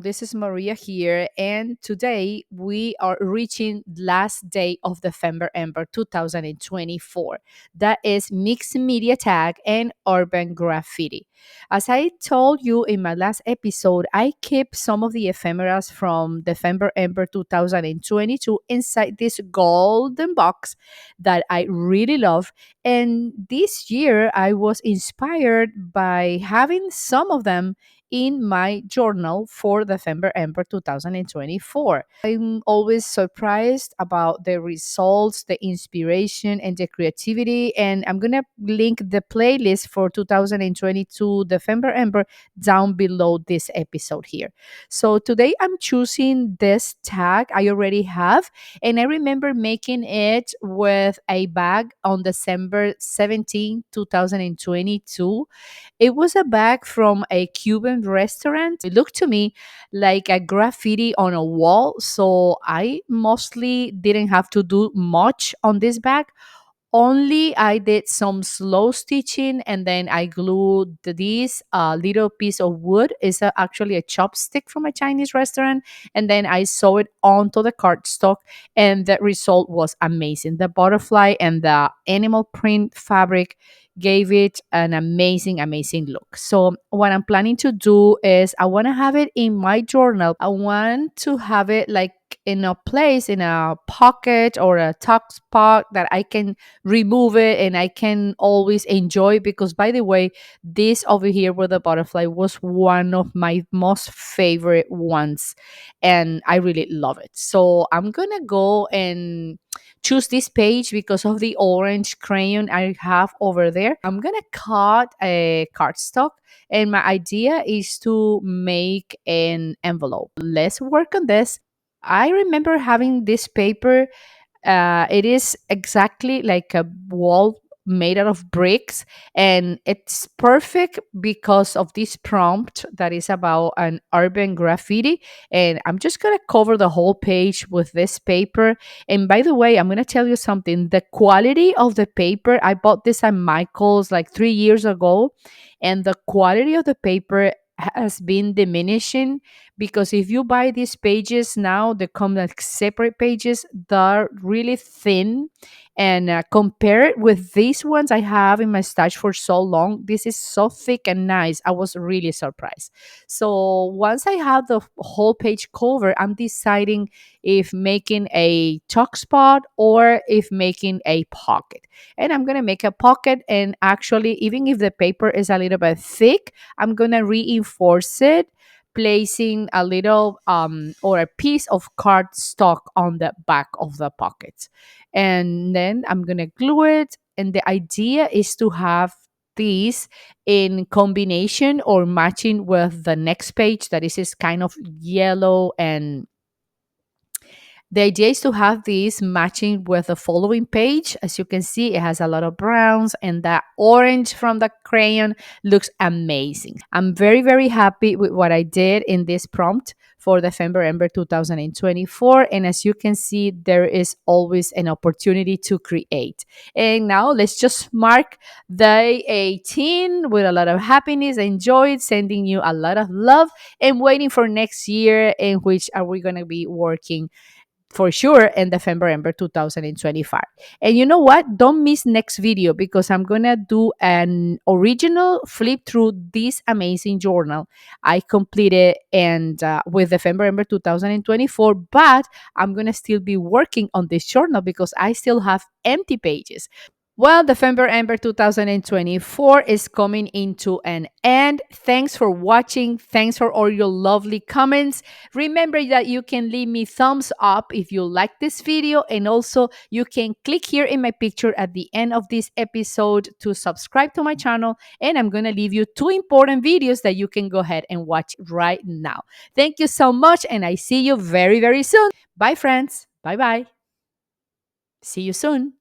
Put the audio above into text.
This is Maria here, and today we are reaching last day of Dephemberember 2024. That is Mixed Media Tag and Urban Graffiti. As I told you in my last episode, I keep some of the ephemeras from Dephemberember 2022 inside this golden box that I really love. And this year, I was inspired by having some of them in my journal for Dephemberember 2024. I'm always surprised about the results, the inspiration, and the creativity. And I'm going to link the playlist for 2022 Dephemberember down below this episode here. So today I'm choosing this tag I already have. And I remember making it with a bag on December 17, 2022. It was a bag from a Cuban restaurant. It looked to me like a graffiti on a wall, so I mostly didn't have to do much on this bag. Only I did some slow stitching, and then I glued this little piece of wood. It's actually a chopstick from a Chinese restaurant. And then I sew it onto the cardstock, and the result was amazing. The butterfly and the animal print fabric gave it an amazing, amazing look. So, what I'm planning to do is I want to have it in my journal. I want to have it like in a place, in a pocket or a tuck spot that I can remove it and I can always enjoy. Because, by the way, this over here with the butterfly was one of my most favorite ones, and I really love it. So, I'm gonna go and choose this page because of the orange crayon I have over there. I'm gonna cut a cardstock, and my idea is to make an envelope. Let's work on this. I remember having this paper. It is exactly like a wall made out of bricks, and it's perfect because of this prompt that is about an urban graffiti. And I'm just gonna cover the whole page with this paper. And by the way, I'm gonna tell you something. The quality of the paper, I bought this at Michael's like 3 years ago, and the quality of the paper has been diminishing, because if you buy these pages now, they come like separate pages. They're really thin, and compare it with these ones I have in my stash for so long, this is so thick and nice. I was really surprised. So once I have the whole page covered, I'm deciding if making a chalk spot or if making a pocket. And I'm gonna make a pocket, and actually, even if the paper is a little bit thick, I'm gonna reinforce it, placing a little or a piece of cardstock on the back of the pocket. And then I'm gonna glue it. And the idea is to have these in combination or matching with the next page that is kind of yellow. And the idea is to have these matching with the following page. As you can see, it has a lot of browns, and that orange from the crayon looks amazing. I'm very, very happy with what I did in this prompt for Dephemberember 2024. And as you can see, there is always an opportunity to create. And now let's just mark day 18 with a lot of happiness. I enjoyed sending you a lot of love and waiting for next year, in which are we going to be working for sure in Dephemberember 2025. And you know what? Don't miss next video, because I'm gonna do an original flip through this amazing journal I completed and with Dephemberember 2024. But I'm gonna still be working on this journal because I still have empty pages. Well, Dephemberember 2024 is coming into an end. Thanks for watching. Thanks for all your lovely comments. Remember that you can leave me thumbs up if you like this video, and also you can click here in my picture at the end of this episode to subscribe to my channel. And I'm going to leave you two important videos that you can go ahead and watch right now. Thank you so much, and I see you very, very soon. Bye, friends. Bye bye. See you soon.